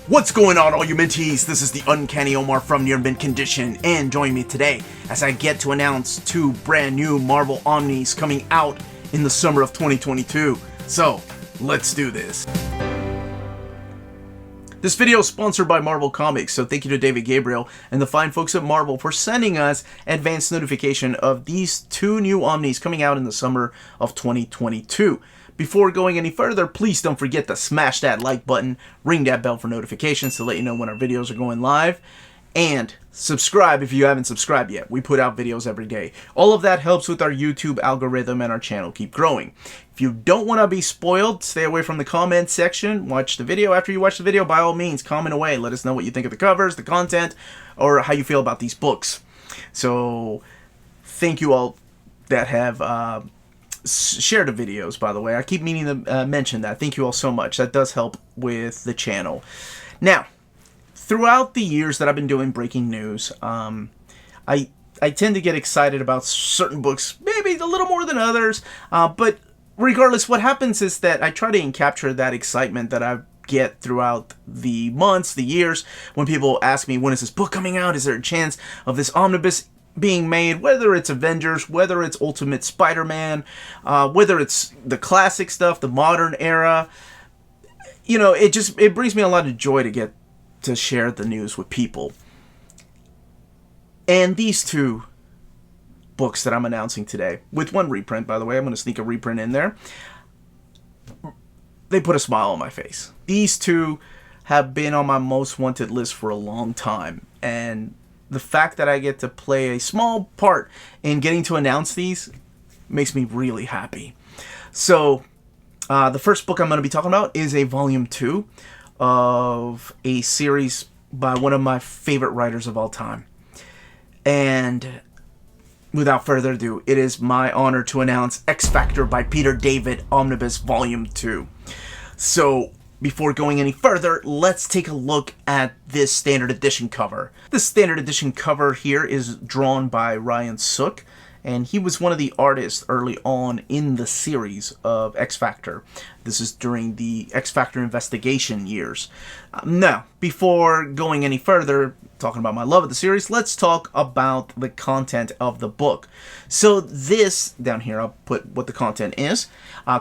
What's going on, all you minties? This is the Uncanny Omar from Near Mint Condition, and join me today as I get to announce two brand new Marvel Omnis coming out in the summer of 2022. So, let's do this. This video is sponsored by Marvel Comics, so thank you to David Gabriel and the fine folks at Marvel for sending us advance notification of these two new Omnis coming out in the summer of 2022. Before going any further, please don't forget to smash that like button, ring that bell for notifications to let you know when our videos are going live, and subscribe if you haven't subscribed yet. We put out videos every day. All of that helps with our YouTube algorithm and our channel keep growing. If you don't want to be spoiled, stay away from the comment section. Watch the video. After you watch the video, by all means, comment away. Let us know what you think of the covers, the content, or how you feel about these books. So, thank you all that have share the videos, by the way. I keep meaning to mention that. Thank you all so much. That does help with the channel. Now, throughout the years that I've been doing breaking news, I tend to get excited about certain books, maybe a little more than others, but regardless, what happens is that I try to capture that excitement that I get throughout the months, the years, when people ask me, when is this book coming out? Is there a chance of this omnibus being made, whether it's Avengers, whether it's Ultimate Spider-Man, whether it's the classic stuff, the modern era. You know, it brings me a lot of joy to get to share the news with people. And these two books that I'm announcing today, with one reprint, by the way, I'm going to sneak a reprint in there, they put a smile on my face. These two have been on my most wanted list for a long time, and the fact that I get to play a small part in getting to announce these makes me really happy. So, the first book I'm going to be talking about is a volume 2 of a series by one of my favorite writers of all time. And without further ado, it is my honor to announce XFactor by Peter David Omnibus Volume 2. So, before going any further, let's take a look at this standard edition cover. This standard edition cover here is drawn by Ryan Sook, and he was one of the artists early on in the series of XFactor. This is during the XFactor investigation years. Now, before going any further, talking about my love of the series, let's talk about the content of the book. So this, down here, I'll put what the content is,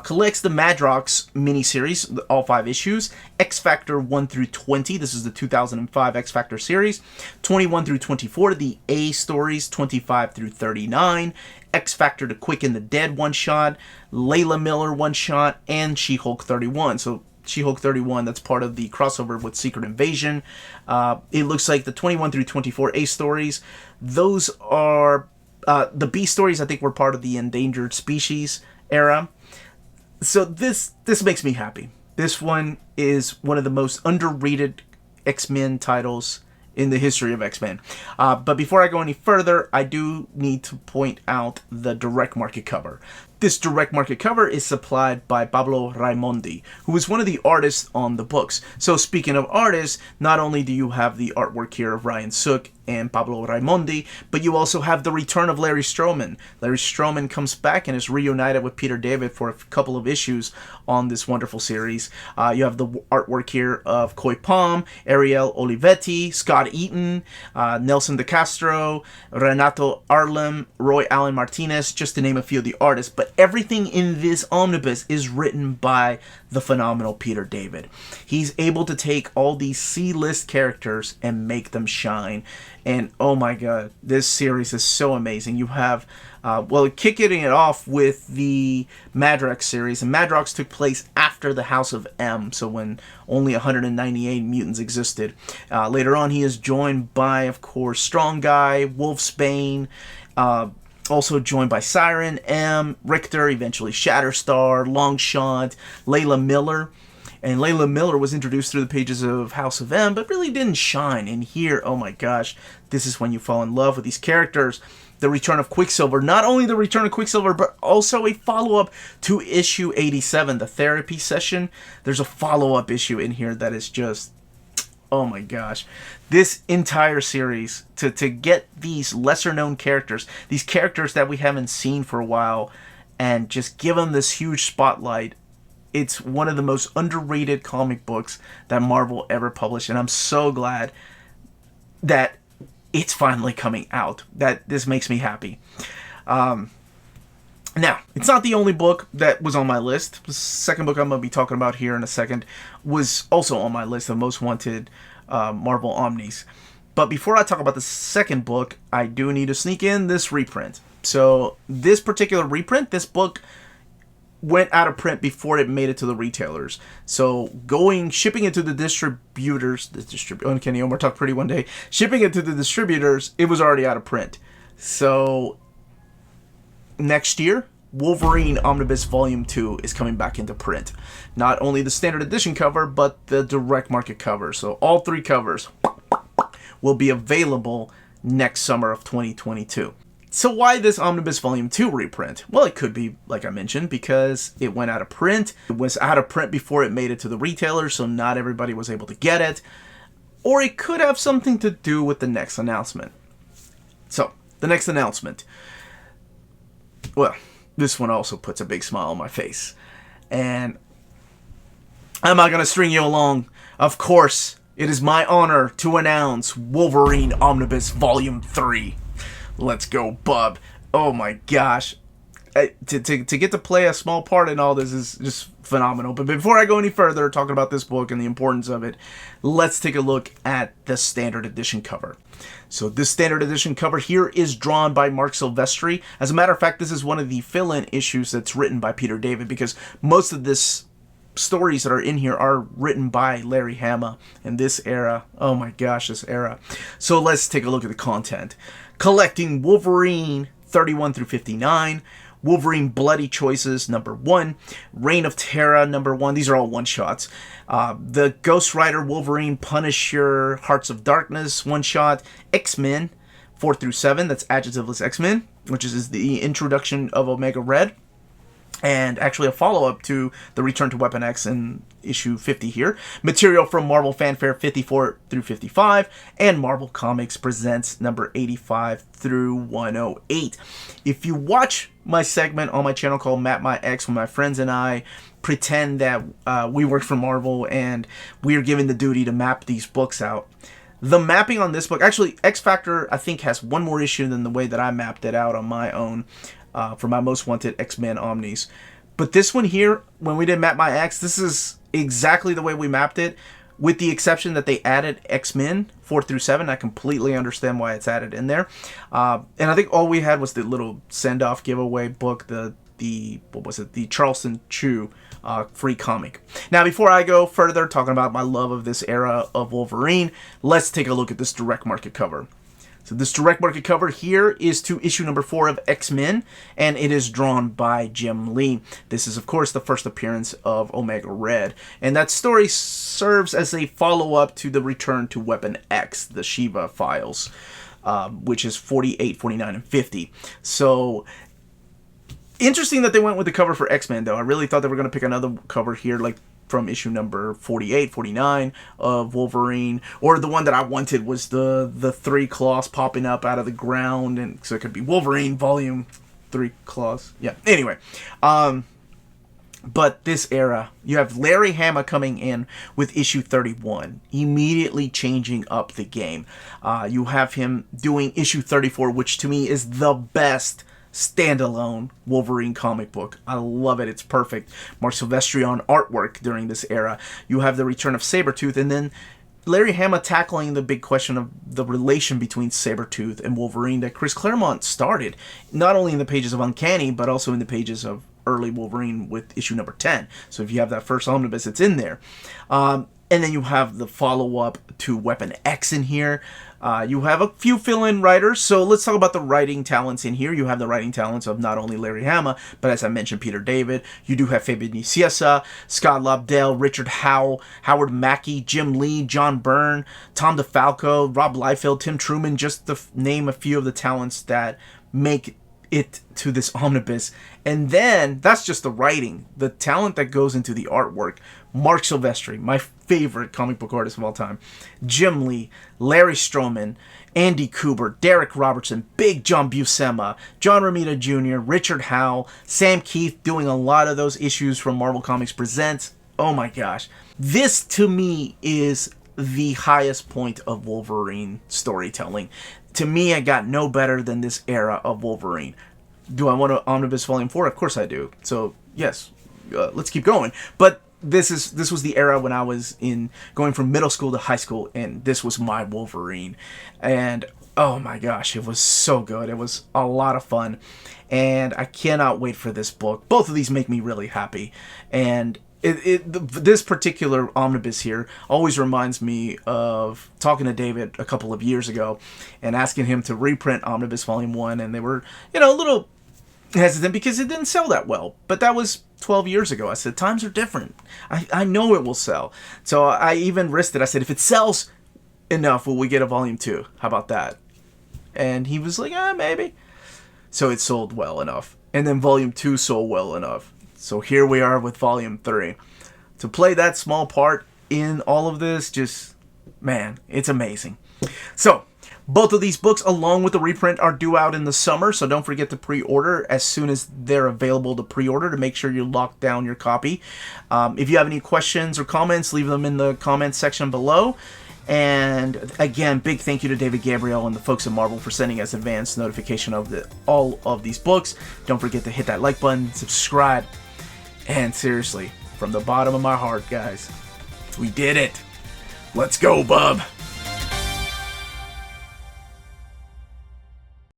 collects the Madrox miniseries, all 5 issues, XFactor 1 through 20, this is the 2005 XFactor series, 21 through 24, the A stories, 25 through 39, XFactor The Quick and the Dead one-shot, Layla Miller one-shot, and She-Hulk 31. So She-Hulk 31, that's part of the crossover with Secret Invasion. It looks like the 21 through 24 A stories, those are the B stories, I think, were part of the Endangered Species era. So this makes me happy. This one is one of the most underrated X-Men titles in the history of X-Men. But before I go any further, I do need to point out the direct market cover. This direct market cover is supplied by Pablo Raimondi, who is one of the artists on the books. So speaking of artists, not only do you have the artwork here of Ryan Sook and Pablo Raimondi, but you also have the return of Larry Stroman. Larry Stroman comes back and is reunited with Peter David for a couple of issues on this wonderful series. You have the artwork here of Koi Palm, Ariel Olivetti, Scott Eaton, Nelson De Castro, Renato Arlem, Roy Allen Martinez, just to name a few of the artists. But everything in this omnibus is written by the phenomenal Peter David. He's able to take all these C-list characters and make them shine. And oh my god, this series is so amazing. You have, kicking it off with the Madrox series. And Madrox took place after the House of M, so when only 198 mutants existed. Later on, he is joined by, of course, Strong Guy, Wolfsbane, also joined by Siren, M, Richter, eventually Shatterstar, Longshot, Layla Miller. And Layla Miller was introduced through the pages of House of M, but really didn't shine. And here, oh my gosh, this is when you fall in love with these characters. The return of Quicksilver. Not only the return of Quicksilver, but also a follow-up to issue 87, the therapy session. There's a follow-up issue in here that is just, oh my gosh. This entire series, to get these lesser-known characters, these characters that we haven't seen for a while, and just give them this huge spotlight, It's one of the most underrated comic books that Marvel ever published, and I'm so glad that it's finally coming out. That this makes me happy. Now, it's not the only book that was on my list. The second book I'm going to be talking about here in a second was also on my list of most wanted Marvel Omnis. But before I talk about the second book, I do need to sneak in this reprint. So this particular reprint, this book went out of print before it made it to the retailers. So shipping it to the distributors, Uncanny Omar talked pretty one day, shipping it to the distributors, it was already out of print. So next year, Wolverine Omnibus Volume 2 is coming back into print. Not only the standard edition cover, but the direct market cover. So all 3 covers will be available next summer of 2022. So why this Omnibus Volume 2 reprint? Well, it could be, like I mentioned, because it went out of print. It was out of print before it made it to the retailers, so not everybody was able to get it. Or it could have something to do with the next announcement. So, the next announcement. Well, this one also puts a big smile on my face. And I'm not going to string you along. Of course, it is my honor to announce Wolverine Omnibus Volume 3. Let's go, bub. Oh my gosh. To get to play a small part in all this is just phenomenal. But before I go any further talking about this book and the importance of it, let's take a look at the standard edition cover. So this standard edition cover here is drawn by Mark Silvestri. As a matter of fact, this is one of the fill-in issues that's written by Peter David, because most of this stories that are in here are written by Larry Hama in this era. Oh my gosh, this era. So let's take a look at the content. Collecting Wolverine 31 through 59, Wolverine Bloody Choices #1, Reign of Terror #1. These are all one-shots. The Ghost Rider Wolverine Punisher Hearts of Darkness one-shot. X-Men 4 through 7. That's Adjectiveless X-Men, which is the introduction of Omega Red. And actually a follow-up to the Return to Weapon X in issue 50 here. Material from Marvel Fanfare 54 through 55. And Marvel Comics Presents number 85 through 108. If you watch my segment on my channel called Map My X, when my friends and I pretend that we work for Marvel and we are given the duty to map these books out. The mapping on this book, actually XFactor I think has one more issue than the way that I mapped it out on my own. For my most wanted X-Men Omnis. But this one here, when we did Map My X, this is exactly the way we mapped it, with the exception that they added X-Men 4 through 7. I completely understand why it's added in there. And I think all we had was the little send-off giveaway book, the Charleston Chew free comic. Now, before I go further talking about my love of this era of Wolverine, let's take a look at this direct market cover. So this direct market cover here is to issue number 4 of X-Men, and it is drawn by Jim Lee. This is, of course, the first appearance of Omega Red. And that story serves as a follow-up to the Return to Weapon X, the Shiva files, which is 48, 49, and 50. So interesting that they went with the cover for X-Men, though. I really thought they were going to pick another cover here, like from issue number 48, 49 of Wolverine, or the one that I wanted was the 3 claws popping up out of the ground, and so it could be Wolverine Volume 3 claws. Yeah. Anyway, but this era, you have Larry Hama coming in with issue 31, immediately changing up the game. You have him doing issue 34, which to me is the best standalone Wolverine comic book. I love it. It's perfect. Mark Silvestri on artwork during this era. You have the return of Sabretooth, and then Larry Hama tackling the big question of the relation between Sabretooth and Wolverine that Chris Claremont started, not only in the pages of Uncanny, but also in the pages of early Wolverine with issue number 10. So if you have that first omnibus, it's in there. And then you have the follow-up to Weapon X in here. You have a few fill-in writers, so let's talk about the writing talents in here. You have the writing talents of not only Larry Hama, but as I mentioned, Peter David. You do have Fabian Nicieza, Scott Lobdell, Richard Howell, Howard Mackey, Jim Lee, John Byrne, Tom DeFalco, Rob Liefeld, Tim Truman, just to name a few of the talents that make it to this omnibus. And then that's just the writing, the talent that goes into the artwork. Mark Silvestri, my favorite comic book artist of all time, Jim Lee, Larry Stroman, Andy Kubert, Derek Robertson, Big John Buscema, John Romita Jr., Richard Howell, Sam Keith doing a lot of those issues from Marvel Comics Presents. Oh my gosh. This to me is the highest point of Wolverine storytelling. To me, I got no better than this era of Wolverine. Do I want an Omnibus Volume 4? Of course I do. So, yes, let's keep going. But this was the era when I was going from middle school to high school, and this was my Wolverine. And, oh my gosh, it was so good. It was a lot of fun. And I cannot wait for this book. Both of these make me really happy. And this particular omnibus here always reminds me of talking to David a couple of years ago and asking him to reprint Omnibus Volume 1, and they were, a little hesitant because it didn't sell that well. But that was 12 years ago. I said, times are different. I know it will sell. So I even risked it. I said, if it sells enough, will we get a Volume 2? How about that? And he was like, maybe. So it sold well enough. And then Volume 2 sold well enough. So here we are with Volume 3. To play that small part in all of this, just, man, it's amazing. So, both of these books, along with the reprint, are due out in the summer, so don't forget to pre-order as soon as they're available to pre-order to make sure you lock down your copy. If you have any questions or comments, leave them in the comments section below. And again, big thank you to David Gabriel and the folks at Marvel for sending us advance notification of all of these books. Don't forget to hit that like button, subscribe. And seriously, from the bottom of my heart, guys, we did it. Let's go, bub.